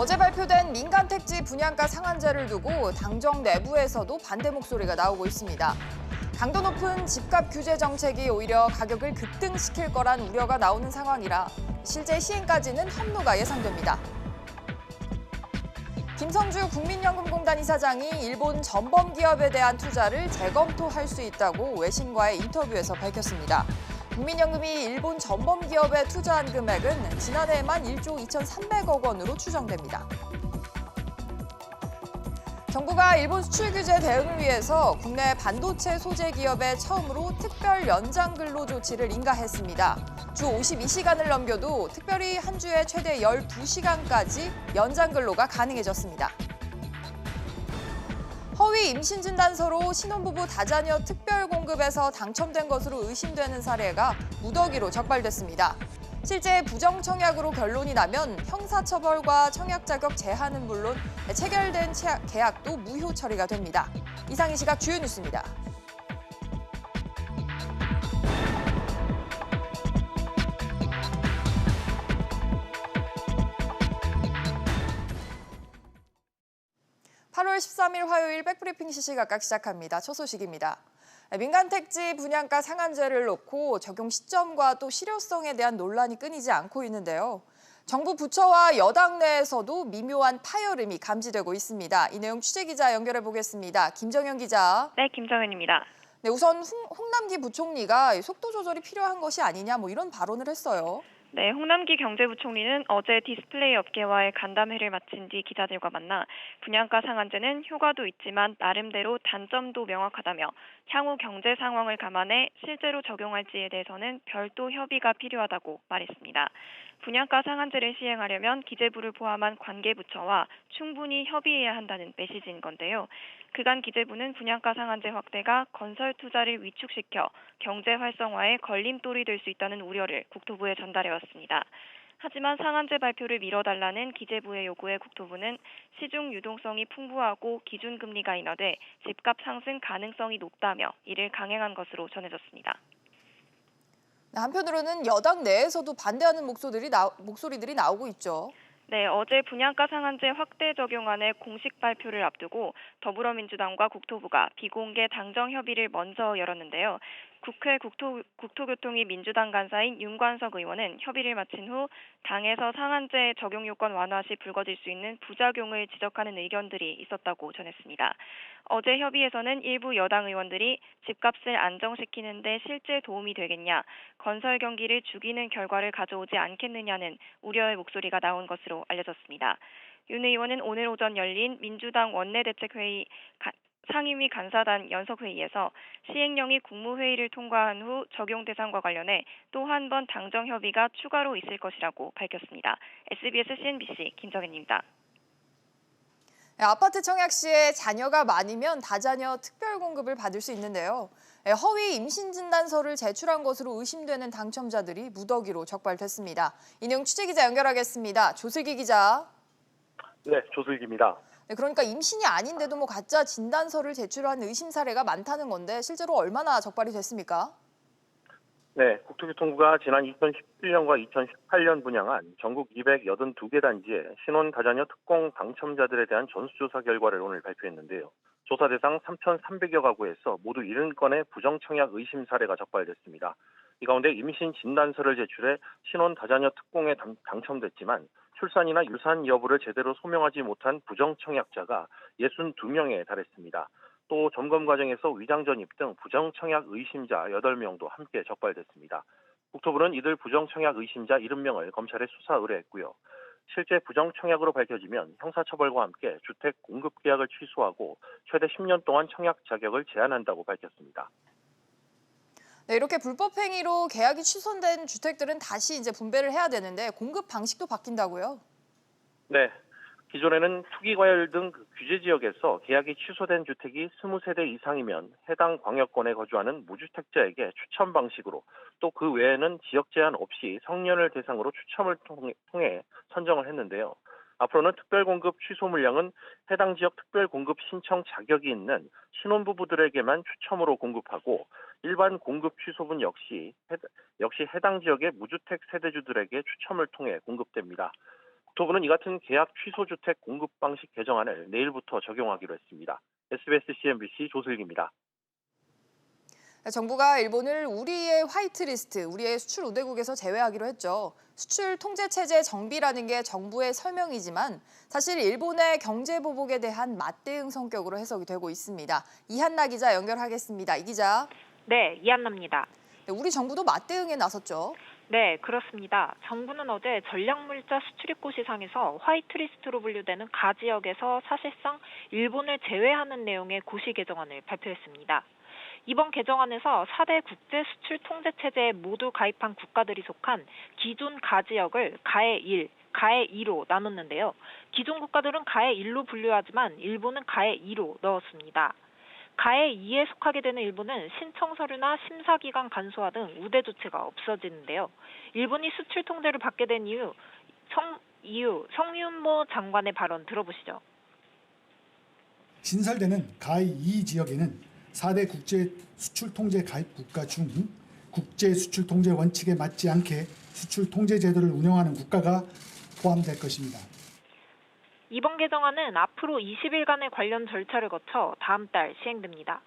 어제 발표된 민간 택지 분양가 상한제를 두고 당정 내부에서도 반대 목소리가 나오고 있습니다. 강도 높은 집값 규제 정책이 오히려 가격을 급등시킬 거란 우려가 나오는 상황이라 실제 시행까지는 협로가 예상됩니다. 김성주 국민연금공단 이사장이 일본 전범 기업에 대한 투자를 재검토할 수 있다고 외신과의 인터뷰에서 밝혔습니다. 국민연금이 일본 전범 기업에 투자한 금액은 지난해에만 1조 2,300억 원으로 추정됩니다. 정부가 일본 수출 규제 대응을 위해서 국내 반도체 소재 기업에 처음으로 특별 연장 근로 조치를 인가했습니다. 주 52시간을 넘겨도 특별히 한 주에 최대 12시간까지 연장 근로가 가능해졌습니다. 허위 임신 진단서로 신혼부부 다자녀 특별 공급에서 당첨된 것으로 의심되는 사례가 무더기로 적발됐습니다. 실제 부정 청약으로 결론이 나면 형사처벌과 청약 자격 제한은 물론 체결된 계약도 무효 처리가 됩니다. 이상 이 시각 주요 뉴스입니다. (8월 13일) 화요일 백브리핑 시시각각 시작합니다. 첫 소식입니다. 민간 택지 분양가 상한제를 놓고 적용 시점과 또 실효성에 대한 논란이 끊이지 않고 있는데요. 정부 부처와 여당 내에서도 미묘한 파열음이 감지되고 있습니다. 이 내용 취재기자 연결해 보겠습니다. 김정현 기자. 네, 김정현입니다. 네, 우선 홍남기 부총리가 속도 조절이 필요한 것이 아니냐 이런 발언을 했어요. 네, 홍남기 경제부총리는 어제 디스플레이 업계와의 간담회를 마친 뒤 기자들과 만나 분양가 상한제는 효과도 있지만 나름대로 단점도 명확하다며 향후 경제 상황을 감안해 실제로 적용할지에 대해서는 별도 협의가 필요하다고 말했습니다. 분양가 상한제를 시행하려면 기재부를 포함한 관계부처와 충분히 협의해야 한다는 메시지인 건데요. 그간 기재부는 분양가 상한제 확대가 건설 투자를 위축시켜 경제 활성화에 걸림돌이 될 수 있다는 우려를 국토부에 전달해왔습니다. 하지만 상한제 발표를 미뤄달라는 기재부의 요구에 국토부는 시중 유동성이 풍부하고 기준금리가 인하돼 집값 상승 가능성이 높다며 이를 강행한 것으로 전해졌습니다. 한편으로는 여당 내에서도 반대하는 목소리들이 나오고 있죠. 네, 어제 분양가 상한제 확대 적용안의 공식 발표를 앞두고 더불어민주당과 국토부가 비공개 당정 협의를 먼저 열었는데요. 국회 국토교통위 민주당 간사인 윤관석 의원은 협의를 마친 후 당에서 상한제 적용 요건 완화 시 불거질 수 있는 부작용을 지적하는 의견들이 있었다고 전했습니다. 어제 협의에서는 일부 여당 의원들이 집값을 안정시키는 데 실제 도움이 되겠냐, 건설 경기를 죽이는 결과를 가져오지 않겠느냐는 우려의 목소리가 나온 것으로 알려졌습니다. 윤 의원은 오늘 오전 열린 민주당 원내대책회의 상임위 간사단 연석회의에서 시행령이 국무회의를 통과한 후 적용 대상과 관련해 또 한 번 당정 협의가 추가로 있을 것이라고 밝혔습니다. SBS CNBC 김정현입니다. 아파트 청약 시에 자녀가 많으면 다자녀 특별 공급을 받을 수 있는데요. 허위 임신 진단서를 제출한 것으로 의심되는 당첨자들이 무더기로 적발됐습니다. 이 내용 취재기자 연결하겠습니다. 조슬기 기자. 네, 조슬기입니다. 네, 그러니까 임신이 아닌데도 가짜 진단서를 제출한 의심 사례가 많다는 건데 실제로 얼마나 적발이 됐습니까? 네, 국토교통부가 지난 2017년과 2018년 분양한 전국 282개 단지의 신혼 다자녀 특공 당첨자들에 대한 전수조사 결과를 오늘 발표했는데요. 조사 대상 3,300여 가구에서 모두 70건의 부정청약 의심 사례가 적발됐습니다. 이 가운데 임신 진단서를 제출해 신혼 다자녀 특공에 당첨됐지만 출산이나 유산 여부를 제대로 소명하지 못한 부정청약자가 62명에 달했습니다. 또 점검 과정에서 위장 전입 등 부정청약 의심자 8명도 함께 적발됐습니다. 국토부는 이들 부정청약 의심자 70명을 검찰에 수사 의뢰했고요. 실제 부정청약으로 밝혀지면 형사처벌과 함께 주택 공급 계약을 취소하고 최대 10년 동안 청약 자격을 제한한다고 밝혔습니다. 네, 이렇게 불법 행위로 계약이 취소된 주택들은 다시 분배를 해야 되는데 공급 방식도 바뀐다고요? 네. 기존에는 투기과열 등 규제 지역에서 계약이 취소된 주택이 20세대 이상이면 해당 광역권에 거주하는 무주택자에게 추첨 방식으로 또 그 외에는 지역 제한 없이 성년을 대상으로 추첨을 통해 선정을 했는데요. 앞으로는 특별공급 취소 물량은 해당 지역 특별공급 신청 자격이 있는 신혼부부들에게만 추첨으로 공급하고 일반 공급 취소분 역시 해당 지역의 무주택 세대주들에게 추첨을 통해 공급됩니다. 국토부는 이 같은 계약 취소 주택 공급 방식 개정안을 내일부터 적용하기로 했습니다. SBS CNBC 조슬기입니다. 정부가 일본을 우리의 화이트리스트, 우리의 수출 우대국에서 제외하기로 했죠. 수출 통제 체제 정비라는 게 정부의 설명이지만 사실 일본의 경제 보복에 대한 맞대응 성격으로 해석이 되고 있습니다. 이한나 기자 연결하겠습니다. 이 기자. 네, 이한나입니다. 우리 정부도 맞대응에 나섰죠. 네, 그렇습니다. 정부는 어제 전략물자 수출입고 시상에서 화이트리스트로 분류되는 가 지역에서 사실상 일본을 제외하는 내용의 고시 개정안을 발표했습니다. 이번 개정안에서 4대 국제 수출 통제 체제에 모두 가입한 국가들이 속한 기존 가 지역을 가의 1, 가의 2로 나눴는데요. 기존 국가들은 가의 1로 분류하지만 일본은 가의 2로 넣었습니다. 가의 2에 속하게 되는 일본은 신청 서류나 심사기간 간소화 등 우대 조치가 없어지는데요. 일본이 수출 통제를 받게 된 이유 성윤모 장관의 발언 들어보시죠. 신설되는 가의 2 지역에는 4대 국제 수출 통제 가입 국가 중 국제 수출 통제 원칙에 맞지 않게 수출 통제 제도를 운영하는 국가가 포함될 것입니다. 이번 개정안은 앞으로 20일간의 관련 절차를 거쳐 다음 달 시행됩니다.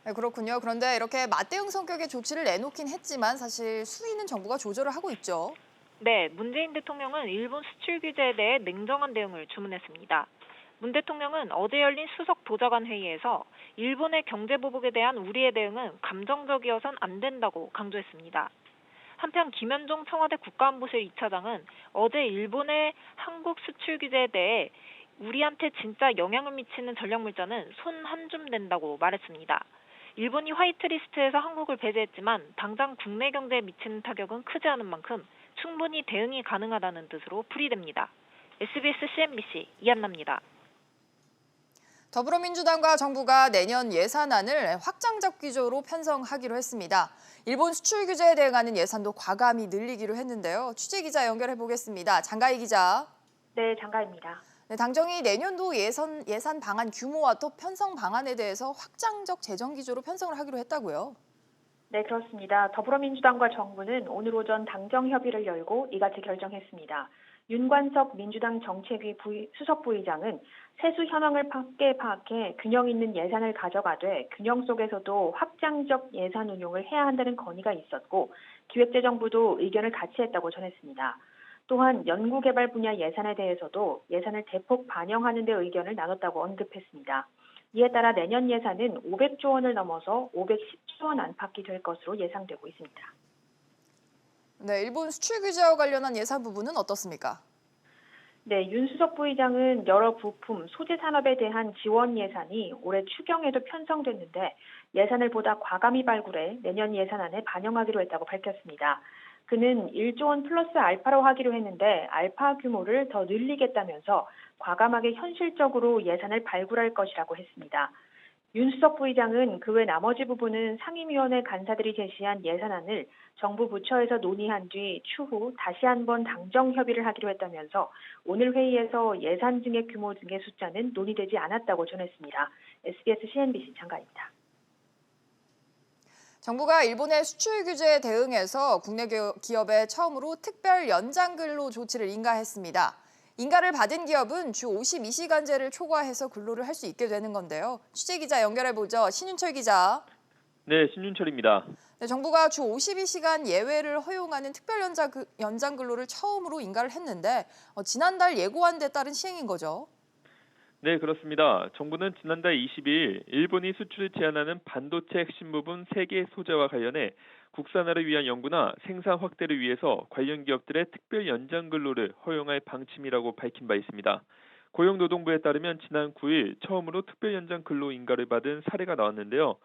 네, 그렇군요. 그런데 이렇게 맞대응 성격의 조치를 내놓긴 했지만 사실 수위는 정부가 조절을 하고 있죠. 네, 문재인 대통령은 일본 수출 규제에 대해 냉정한 대응을 주문했습니다. 문 대통령은 어제 열린 수석 보좌관 회의에서 일본의 경제 보복에 대한 우리의 대응은 감정적이어선 안 된다고 강조했습니다. 한편 김현종 청와대 국가안보실 2차장은 어제 일본의 한국 수출 규제에 대해 우리한테 진짜 영향을 미치는 전략물자는 손 한 줌 된다고 말했습니다. 일본이 화이트리스트에서 한국을 배제했지만 당장 국내 경제에 미치는 타격은 크지 않은 만큼 충분히 대응이 가능하다는 뜻으로 풀이됩니다. SBS CNBC 이한나입니다. 더불어민주당과 정부가 내년 예산안을 확장적 기조로 편성하기로 했습니다. 일본 수출 규제에 대응하는 예산도 과감히 늘리기로 했는데요. 취재 기자 연결해 보겠습니다. 장가희 기자. 네, 장가입니다. 네, 당정이 내년도 예산 방안 규모와 또 편성 방안에 대해서 확장적 재정 기조로 편성을 하기로 했다고요. 네, 그렇습니다. 더불어민주당과 정부는 오늘 오전 당정 협의를 열고 이같이 결정했습니다. 윤관석 민주당 정책위 수석 부의장은 세수 현황을 함께 파악해 균형 있는 예산을 가져가되 균형 속에서도 확장적 예산 운용을 해야 한다는 건의가 있었고 기획재정부도 의견을 같이 했다고 전했습니다. 또한 연구개발 분야 예산에 대해서도 예산을 대폭 반영하는 데 의견을 나눴다고 언급했습니다. 이에 따라 내년 예산은 500조 원을 넘어서 510조 원 안팎이 될 것으로 예상되고 있습니다. 네, 일본 수출 규제와 관련한 예산 부분은 어떻습니까? 네, 윤 수석 부의장은 여러 부품, 소재 산업에 대한 지원 예산이 올해 추경에도 편성됐는데 예산을 보다 과감히 발굴해 내년 예산안에 반영하기로 했다고 밝혔습니다. 그는 1조 원 플러스 알파로 하기로 했는데 알파 규모를 더 늘리겠다면서 과감하게 현실적으로 예산을 발굴할 것이라고 했습니다. 윤 수석 부의장은 그 외 나머지 부분은 상임위원회 간사들이 제시한 예산안을 정부 부처에서 논의한 뒤 추후 다시 한번 당정 협의를 하기로 했다면서 오늘 회의에서 예산 증액 규모 등의 숫자는 논의되지 않았다고 전했습니다. SBS CNBC 장가입니다. 정부가 일본의 수출 규제에 대응해서 국내 기업에 처음으로 특별 연장 근로 조치를 인가했습니다. 인가를 받은 기업은 주 52시간제를 초과해서 근로를 할 수 있게 되는 건데요. 취재 기자 연결해보죠. 신윤철 기자. 네, 신윤철입니다. 네, 정부가 주 52시간 예외를 허용하는 특별 연장 근로를 처음으로 인가를 했는데 지난달 예고한 데 따른 시행인 거죠? 네, 그렇습니다. 정부는 지난달 20일 일본이 수출을 제한하는 반도체 핵심 부분 3개 소재와 관련해 국산화를 위한 연구나 생산 확대를 위해서 관련 기업들의 특별 연장 근로를 허용할 방침이라고 밝힌 바 있습니다. 고용노동부에 따르면 지난 9일 처음으로 특별 연장 근로 인가를 받은 사례가 나왔는데요.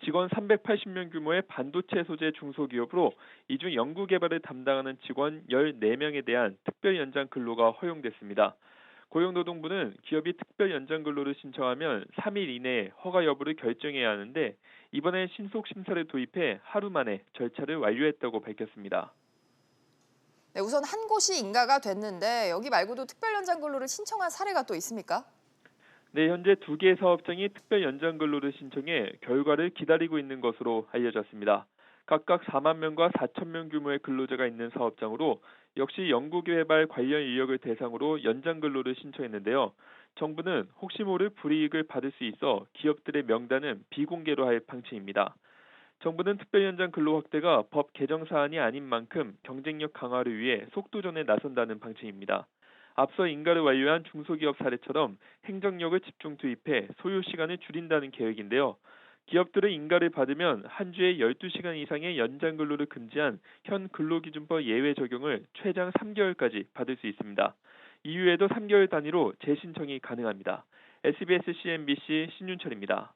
직원 380명 규모의 반도체 소재 중소기업으로 이 중 연구개발을 담당하는 직원 14명에 대한 특별 연장 근로가 허용됐습니다. 고용노동부는 기업이 특별 연장 근로를 신청하면 3일 이내에 허가 여부를 결정해야 하는데 이번에 신속 심사를 도입해 하루 만에 절차를 완료했다고 밝혔습니다. 네, 우선 한 곳이 인가가 됐는데 여기 말고도 특별 연장 근로를 신청한 사례가 또 있습니까? 네, 현재 2개의 사업장이 특별 연장 근로를 신청해 결과를 기다리고 있는 것으로 알려졌습니다. 각각 4만 명과 4천 명 규모의 근로자가 있는 사업장으로 역시 연구개발 관련 인력을 대상으로 연장 근로를 신청했는데요. 정부는 혹시 모를 불이익을 받을 수 있어 기업들의 명단은 비공개로 할 방침입니다. 정부는 특별연장 근로 확대가 법 개정 사안이 아닌 만큼 경쟁력 강화를 위해 속도전에 나선다는 방침입니다. 앞서 인가를 완료한 중소기업 사례처럼 행정력을 집중 투입해 소요 시간을 줄인다는 계획인데요. 기업들은 인가를 받으면 한 주에 12시간 이상의 연장 근로를 금지한 현 근로기준법 예외 적용을 최장 3개월까지 받을 수 있습니다. 이후에도 3개월 단위로 재신청이 가능합니다. SBS CNBC 신윤철입니다.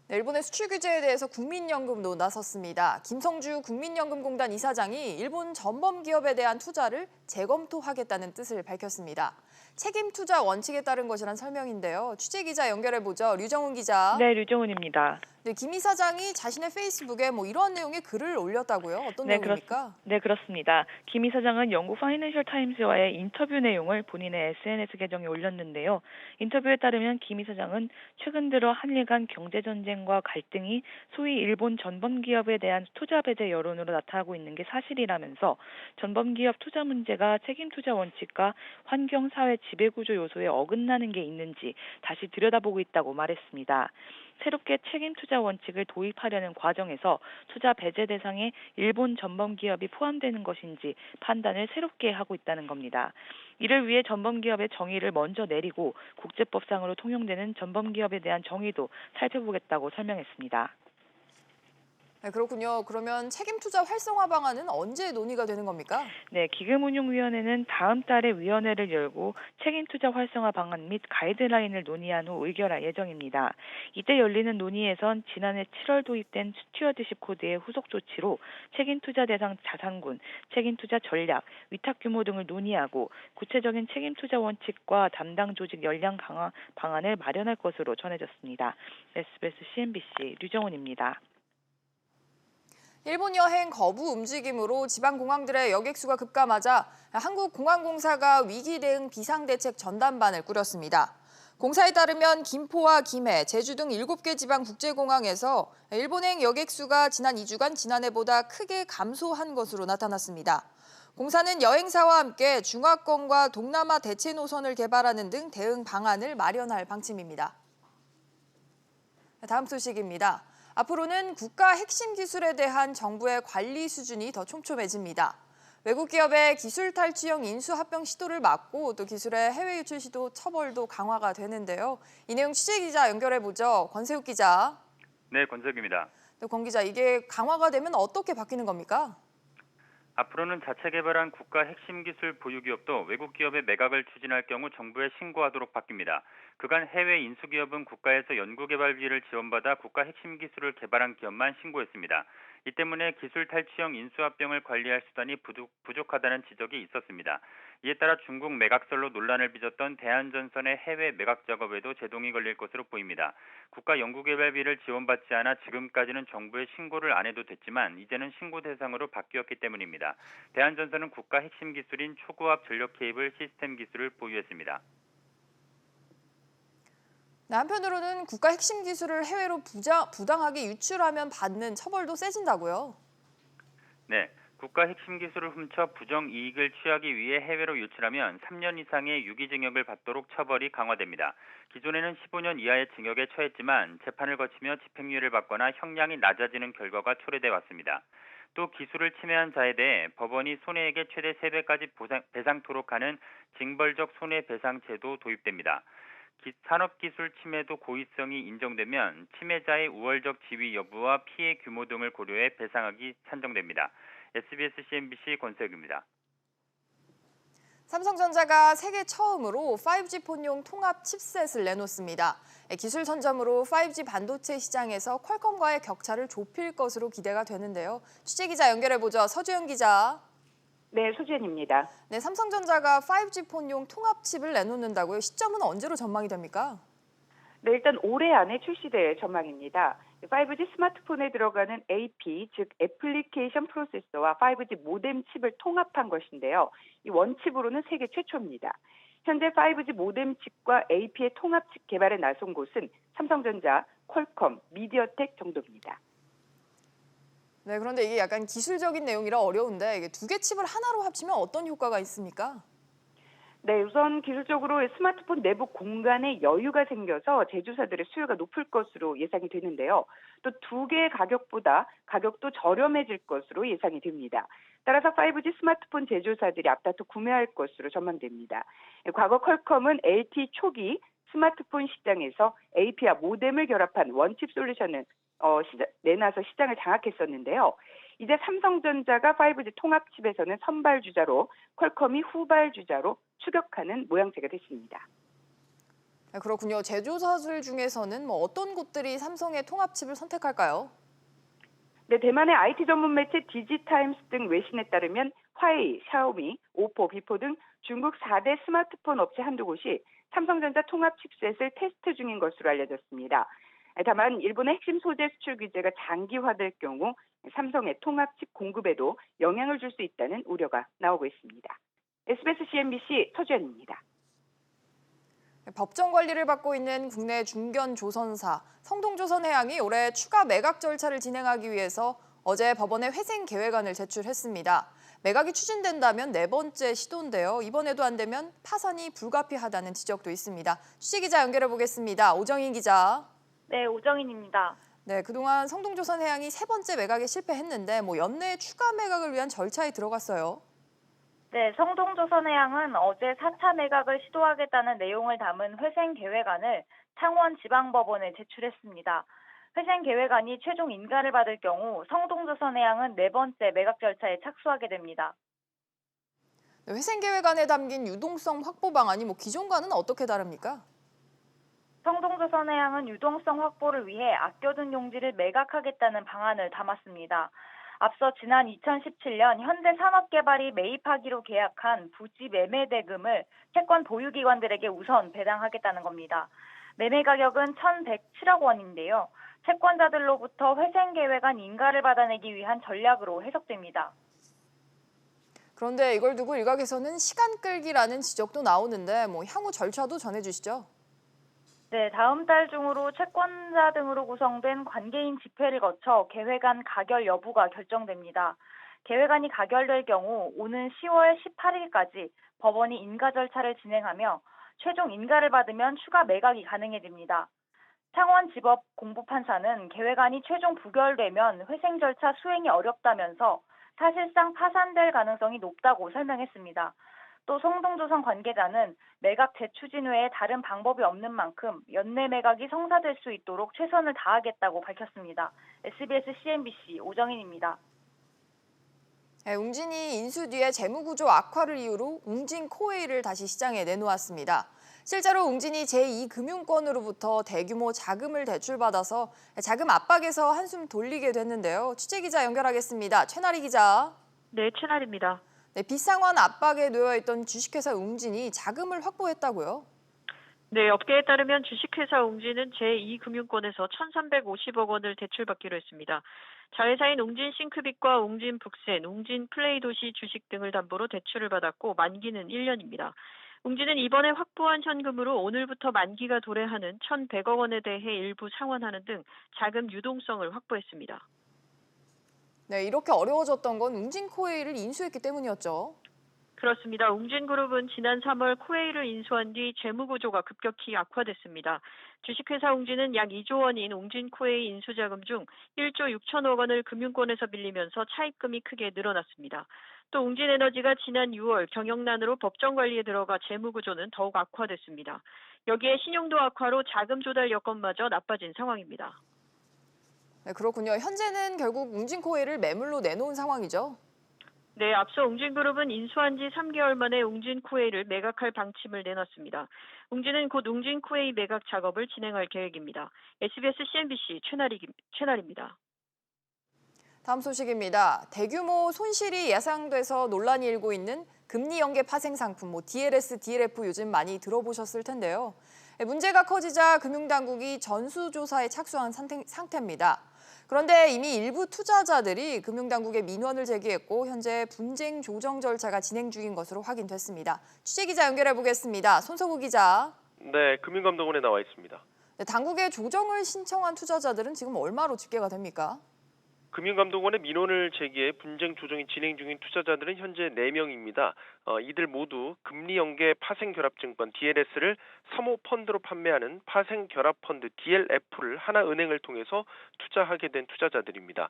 네, 일본의 수출 규제에 대해서 국민연금도 나섰습니다. 김성주 국민연금공단 이사장이 일본 전범 기업에 대한 투자를 재검토하겠다는 뜻을 밝혔습니다. 책임 투자 원칙에 따른 것이란 설명인데요. 취재 기자 연결해보죠. 류정훈 기자. 네, 류정훈입니다. 네, 김 이사장이 자신의 페이스북에 이런 내용의 글을 올렸다고요? 어떤 내용입니까? 네, 그렇습니다. 김 이사장은 영국 파이낸셜 타임스와의 인터뷰 내용을 본인의 SNS 계정에 올렸는데요. 인터뷰에 따르면 김 이사장은 최근 들어 한일 간 경제전쟁과 갈등이 소위 일본 전범기업에 대한 투자 배제 여론으로 나타나고 있는 게 사실이라면서 전범기업 투자 문제가 책임투자 원칙과 환경사회 지배구조 요소에 어긋나는 게 있는지 다시 들여다보고 있다고 말했습니다. 새롭게 책임투자 원칙을 도입하려는 과정에서 투자 배제 대상에 일본 전범기업이 포함되는 것인지 판단을 새롭게 하고 있다는 겁니다. 이를 위해 전범기업의 정의를 먼저 내리고 국제법상으로 통용되는 전범기업에 대한 정의도 살펴보겠다고 설명했습니다. 네, 그렇군요. 그러면 책임투자 활성화 방안은 언제 논의가 되는 겁니까? 네, 기금운용위원회는 다음 달에 위원회를 열고 책임투자 활성화 방안 및 가이드라인을 논의한 후 의결할 예정입니다. 이때 열리는 논의에선 지난해 7월 도입된 스튜어드십 코드의 후속 조치로 책임투자 대상 자산군, 책임투자 전략, 위탁 규모 등을 논의하고 구체적인 책임투자 원칙과 담당 조직 역량 강화 방안을 마련할 것으로 전해졌습니다. SBS CNBC 류정훈입니다. 일본 여행 거부 움직임으로 지방 공항들의 여객수가 급감하자 한국공항공사가 위기 대응 비상대책 전담반을 꾸렸습니다. 공사에 따르면 김포와 김해, 제주 등 7개 지방 국제공항에서 일본행 여객수가 지난 2주간 지난해보다 크게 감소한 것으로 나타났습니다. 공사는 여행사와 함께 중화권과 동남아 대체 노선을 개발하는 등 대응 방안을 마련할 방침입니다. 다음 소식입니다. 앞으로는 국가 핵심 기술에 대한 정부의 관리 수준이 더 촘촘해집니다. 외국 기업의 기술 탈취형 인수 합병 시도를 막고 또 기술의 해외 유출 시도 처벌도 강화가 되는데요. 이 내용 취재 기자 연결해보죠. 권세욱 기자. 네, 권세욱입니다. 네, 권 기자, 이게 강화가 되면 어떻게 바뀌는 겁니까? 앞으로는 자체 개발한 국가 핵심 기술 보유 기업도 외국 기업의 매각을 추진할 경우 정부에 신고하도록 바뀝니다. 그간 해외 인수 기업은 국가에서 연구개발비를 지원받아 국가 핵심 기술을 개발한 기업만 신고했습니다. 이 때문에 기술 탈취형 인수합병을 관리할 수단이 부족하다는 지적이 있었습니다. 이에 따라 중국 매각설로 논란을 빚었던 대한전선의 해외 매각 작업에도 제동이 걸릴 것으로 보입니다. 국가 연구개발비를 지원받지 않아 지금까지는 정부에 신고를 안 해도 됐지만 이제는 신고 대상으로 바뀌었기 때문입니다. 대한전선은 국가 핵심 기술인 초고압 전력 케이블 시스템 기술을 보유했습니다. 네, 한편으로는 국가 핵심 기술을 해외로 부당하게 유출하면 받는 처벌도 세진다고요? 네, 국가 핵심 기술을 훔쳐 부정 이익을 취하기 위해 해외로 유출하면 3년 이상의 유기징역을 받도록 처벌이 강화됩니다. 기존에는 15년 이하의 징역에 처했지만 재판을 거치며 집행유예를 받거나 형량이 낮아지는 결과가 초래돼 왔습니다. 또 기술을 침해한 자에 대해 법원이 손해액의 최대 3배까지 배상토록 하는 징벌적 손해배상 제도 도입됩니다. 산업기술 침해도 고의성이 인정되면 침해자의 우월적 지위 여부와 피해 규모 등을 고려해 배상하기 산정됩니다. SBS CNBC 권세욱입니다. 삼성전자가 세계 처음으로 5G 폰용 통합 칩셋을 내놓습니다. 기술 선점으로 5G 반도체 시장에서 퀄컴과의 격차를 좁힐 것으로 기대가 되는데요. 취재기자 연결해보죠. 서주영 기자. 네, 소지연입니다. 네, 삼성전자가 5G 폰용 통합 칩을 내놓는다고요. 시점은 언제로 전망이 됩니까? 네, 일단 올해 안에 출시될 전망입니다. 5G 스마트폰에 들어가는 AP, 즉 애플리케이션 프로세서와 5G 모뎀 칩을 통합한 것인데요. 이 원칩으로는 세계 최초입니다. 현재 5G 모뎀 칩과 AP의 통합 칩 개발에 나선 곳은 삼성전자, 퀄컴, 미디어텍 정도입니다. 네, 그런데 이게 약간 기술적인 내용이라 어려운데 이게 두 개 칩을 하나로 합치면 어떤 효과가 있습니까? 네, 우선 기술적으로 스마트폰 내부 공간에 여유가 생겨서 제조사들의 수요가 높을 것으로 예상이 되는데요. 또 두 개의 가격도 저렴해질 것으로 예상이 됩니다. 따라서 5G 스마트폰 제조사들이 앞다퉈 구매할 것으로 전망됩니다. 과거 퀄컴은 LTE 초기 스마트폰 시장에서 AP와 모뎀을 결합한 원칩 솔루션을 내놔서 시장을 장악했었는데요. 이제 삼성전자가 5G 통합칩에서는 선발 주자로 퀄컴이 후발 주자로 추격하는 모양새가 됐습니다. 네, 그렇군요. 제조사들 중에서는 뭐 어떤 곳들이 삼성의 통합칩을 선택할까요? 네, 대만의 IT 전문 매체 디지타임스 등 외신에 따르면 화웨이, 샤오미, 오포, 비포 등 중국 4대 스마트폰 업체 한두 곳이 삼성전자 통합 칩셋을 테스트 중인 것으로 알려졌습니다. 다만 일본의 핵심 소재 수출 규제가 장기화될 경우 삼성의 통합칩 공급에도 영향을 줄 수 있다는 우려가 나오고 있습니다. SBS CNBC 서주연입니다. 법정 관리를 받고 있는 국내 중견 조선사 성동조선해양이 올해 추가 매각 절차를 진행하기 위해서 어제 법원에 회생 계획안을 제출했습니다. 매각이 추진된다면 네 번째 시도인데요. 이번에도 안 되면 파산이 불가피하다는 지적도 있습니다. 취재기자 연결해 보겠습니다. 오정인 기자. 네, 오정인입니다. 네, 그동안 성동조선해양이 세 번째 매각에 실패했는데 연내 추가 매각을 위한 절차에 들어갔어요. 네, 성동조선해양은 어제 4차 매각을 시도하겠다는 내용을 담은 회생 계획안을 창원지방법원에 제출했습니다. 회생 계획안이 최종 인가를 받을 경우 성동조선해양은 네 번째 매각 절차에 착수하게 됩니다. 네, 회생 계획안에 담긴 유동성 확보 방안이 기존과는 어떻게 다릅니까? 성동조선해양은 유동성 확보를 위해 아껴둔 용지를 매각하겠다는 방안을 담았습니다. 앞서 지난 2017년 현대산업개발이 매입하기로 계약한 부지 매매 대금을 채권 보유기관들에게 우선 배당하겠다는 겁니다. 매매 가격은 1,107억 원인데요. 채권자들로부터 회생계획안 인가를 받아내기 위한 전략으로 해석됩니다. 그런데 이걸 두고 일각에서는 시간 끌기라는 지적도 나오는데 향후 절차도 전해주시죠. 네, 다음 달 중으로 채권자 등으로 구성된 관계인 집회를 거쳐 계획안 가결 여부가 결정됩니다. 계획안이 가결될 경우 오는 10월 18일까지 법원이 인가 절차를 진행하며 최종 인가를 받으면 추가 매각이 가능해집니다. 창원지법 공부판사는 계획안이 최종 부결되면 회생 절차 수행이 어렵다면서 사실상 파산될 가능성이 높다고 설명했습니다. 또 성동조선 관계자는 매각 재추진 외에 다른 방법이 없는 만큼 연내 매각이 성사될 수 있도록 최선을 다하겠다고 밝혔습니다. SBS CNBC 오정인입니다. 네, 웅진이 인수 뒤에 재무구조 악화를 이유로 웅진 코웨이를 다시 시장에 내놓았습니다. 실제로 웅진이 제2금융권으로부터 대규모 자금을 대출받아서 자금 압박에서 한숨 돌리게 됐는데요. 취재기자 연결하겠습니다. 최나리 기자. 네, 최나리입니다. 네, 빚상환 압박에 놓여있던 주식회사 웅진이 자금을 확보했다고요? 네, 업계에 따르면 주식회사 웅진은 제2금융권에서 1,350억 원을 대출받기로 했습니다. 자회사인 웅진 싱크빅과 웅진 북센, 웅진 플레이도시 주식 등을 담보로 대출을 받았고 만기는 1년입니다. 웅진은 이번에 확보한 현금으로 오늘부터 만기가 도래하는 1,100억 원에 대해 일부 상환하는 등 자금 유동성을 확보했습니다. 네, 이렇게 어려워졌던 건 웅진 코웨이를 인수했기 때문이었죠. 그렇습니다. 웅진그룹은 지난 3월 코웨이를 인수한 뒤 재무구조가 급격히 악화됐습니다. 주식회사 웅진은 약 2조 원인 웅진코웨이 인수자금 중 1조 6천억 원을 금융권에서 빌리면서 차입금이 크게 늘어났습니다. 또 웅진에너지가 지난 6월 경영난으로 법정 관리에 들어가 재무구조는 더욱 악화됐습니다. 여기에 신용도 악화로 자금 조달 여건마저 나빠진 상황입니다. 네, 그렇군요. 현재는 결국 웅진코웨이를 매물로 내놓은 상황이죠? 네, 앞서 웅진그룹은 인수한 지 3개월 만에 웅진코웨이를 매각할 방침을 내놨습니다. 웅진은 곧 웅진코웨이 매각 작업을 진행할 계획입니다. SBS CNBC 최나리입니다. 다음 소식입니다. 대규모 손실이 예상돼서 논란이 일고 있는 금리 연계 파생 상품, DLS, DLF 요즘 많이 들어보셨을 텐데요. 문제가 커지자 금융당국이 전수조사에 착수한 상태입니다. 그런데 이미 일부 투자자들이 금융당국에 민원을 제기했고 현재 분쟁 조정 절차가 진행 중인 것으로 확인됐습니다. 취재기자 연결해 보겠습니다. 손석우 기자. 네, 금융감독원에 나와 있습니다. 네, 당국에 조정을 신청한 투자자들은 지금 얼마로 집계가 됩니까? 금융감독원의 민원을 제기해 분쟁 조정이 진행 중인 투자자들은 현재 4명입니다. 이들 모두 금리연계 파생결합증권 DLS를 사모펀드로 판매하는 파생결합펀드 DLF를 하나은행을 통해서 투자하게 된 투자자들입니다.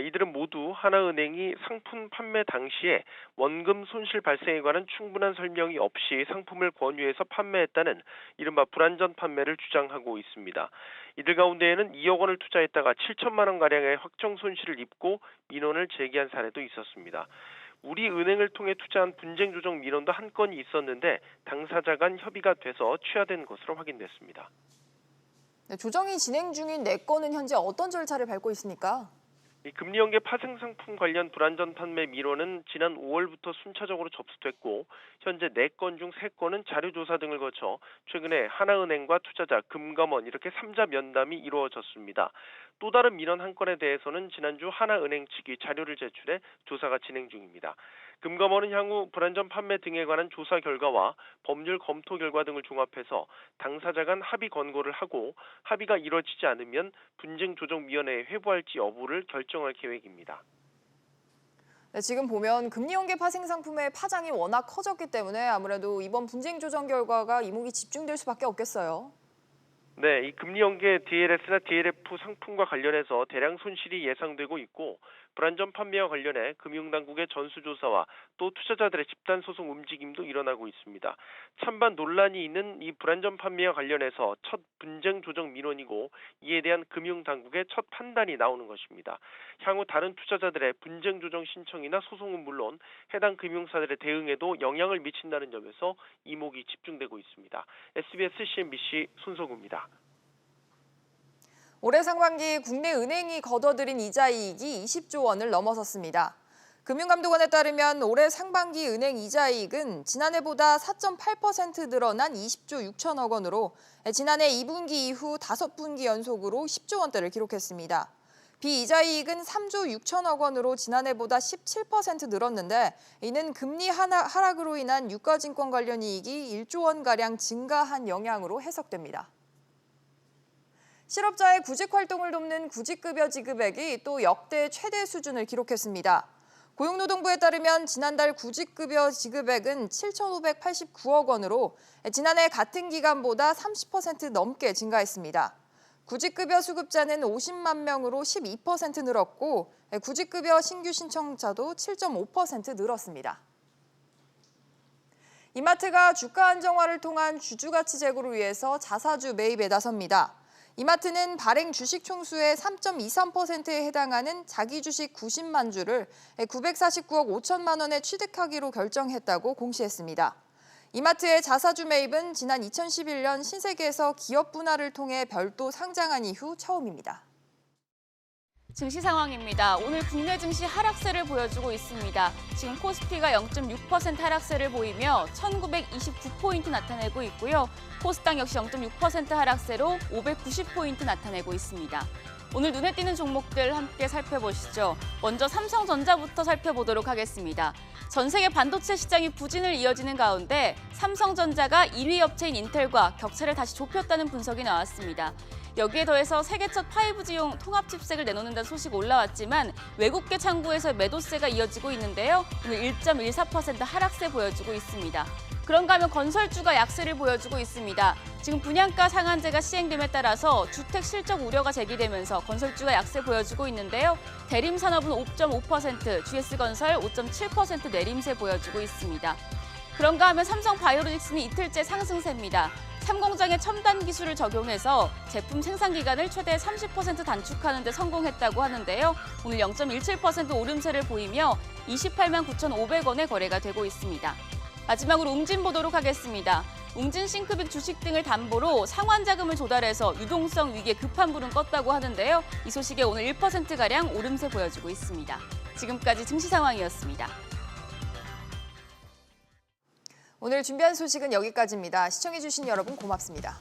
이들은 모두 하나은행이 상품 판매 당시에 원금 손실 발생에 관한 충분한 설명이 없이 상품을 권유해서 판매했다는 이른바 불안전 판매를 주장하고 있습니다. 이들 가운데에는 2억 원을 투자했다가 7천만 원가량의 확정 손실을 입고 민원을 제기한 사례도 있었습니다. 우리 은행을 통해 투자한 분쟁 조정 민원도 한 건이 있었는데 당사자 간 협의가 돼서 취하된 것으로 확인됐습니다. 네, 조정이 진행 중인 4건은 현재 어떤 절차를 밟고 있습니까? 이 금리연계 파생상품 관련 불안전 판매 민원은 지난 5월부터 순차적으로 접수됐고 현재 4건 중 3건은 자료조사 등을 거쳐 최근에 하나은행과 투자자, 금감원 이렇게 3자 면담이 이루어졌습니다. 또 다른 민원 한 건에 대해서는 지난주 하나은행 측이 자료를 제출해 조사가 진행 중입니다. 금감원은 향후 불안전 판매 등에 관한 조사 결과와 법률 검토 결과 등을 종합해서 당사자 간 합의 권고를 하고 합의가 이뤄지지 않으면 분쟁조정위원회에 회부할지 여부를 결정할 계획입니다. 네, 지금 보면 금리연계 파생 상품의 파장이 워낙 커졌기 때문에 아무래도 이번 분쟁 조정 결과가 이목이 집중될 수밖에 없겠어요. 네, 이 금리연계 DLS나 DLF 상품과 관련해서 대량 손실이 예상되고 있고 불안전 판매와 관련해 금융당국의 전수조사와 또 투자자들의 집단소송 움직임도 일어나고 있습니다. 찬반 논란이 있는 이 불안전 판매와 관련해서 첫 분쟁 조정 민원이고 이에 대한 금융당국의 첫 판단이 나오는 것입니다. 향후 다른 투자자들의 분쟁 조정 신청이나 소송은 물론 해당 금융사들의 대응에도 영향을 미친다는 점에서 이목이 집중되고 있습니다. SBS CNBC 손석우입니다. 올해 상반기 국내 은행이 거둬들인 이자 이익이 20조 원을 넘어섰습니다. 금융감독원에 따르면 올해 상반기 은행 이자 이익은 지난해보다 4.8% 늘어난 20조 6천억 원으로 지난해 2분기 이후 5분기 연속으로 10조 원대를 기록했습니다. 비이자 이익은 3조 6천억 원으로 지난해보다 17% 늘었는데 이는 금리 하락으로 인한 유가증권 관련 이익이 1조 원가량 증가한 영향으로 해석됩니다. 실업자의 구직 활동을 돕는 구직급여 지급액이 또 역대 최대 수준을 기록했습니다. 고용노동부에 따르면 지난달 구직급여 지급액은 7,589억 원으로 지난해 같은 기간보다 30% 넘게 증가했습니다. 구직급여 수급자는 50만 명으로 12% 늘었고 구직급여 신규 신청자도 7.5% 늘었습니다. 이마트가 주가 안정화를 통한 주주가치 제고를 위해서 자사주 매입에 나섭니다. 이마트는 발행 주식 총수의 3.23%에 해당하는 자기 주식 90만 주를 949억 5천만 원에 취득하기로 결정했다고 공시했습니다. 이마트의 자사주 매입은 지난 2011년 신세계에서 기업 분할을 통해 별도 상장한 이후 처음입니다. 증시 상황입니다. 오늘 국내 증시 하락세를 보여주고 있습니다. 지금 코스피가 0.6% 하락세를 보이며 1929포인트 나타내고 있고요. 코스닥 역시 0.6% 하락세로 590포인트 나타내고 있습니다. 오늘 눈에 띄는 종목들 함께 살펴보시죠. 먼저 삼성전자부터 살펴보도록 하겠습니다. 전 세계 반도체 시장이 부진을 이어지는 가운데 삼성전자가 1위 업체인 인텔과 격차를 다시 좁혔다는 분석이 나왔습니다. 여기에 더해서 세계 첫 5G용 통합 칩색을 내놓는다는 소식 올라왔지만 외국계 창구에서 매도세가 이어지고 있는데요. 오늘 1.14% 하락세 보여주고 있습니다. 그런가 하면 건설주가 약세를 보여주고 있습니다. 지금 분양가 상한제가 시행됨에 따라서 주택 실적 우려가 제기되면서 건설주가 약세 보여주고 있는데요. 대림산업은 5.5%, GS건설 5.7% 내림세 보여주고 있습니다. 그런가 하면 삼성바이오로직스는 이틀째 상승세입니다. 3공장의 첨단 기술을 적용해서 제품 생산 기간을 최대 30% 단축하는 데 성공했다고 하는데요. 오늘 0.17% 오름세를 보이며 28만 9,500원에 거래가 되고 있습니다. 마지막으로 웅진 보도록 하겠습니다. 웅진 싱크빅 주식 등을 담보로 상환 자금을 조달해서 유동성 위기에 급한 불은 껐다고 하는데요. 이 소식에 오늘 1%가량 오름세 보여주고 있습니다. 지금까지 증시 상황이었습니다. 오늘 준비한 소식은 여기까지입니다. 시청해주신 여러분 고맙습니다.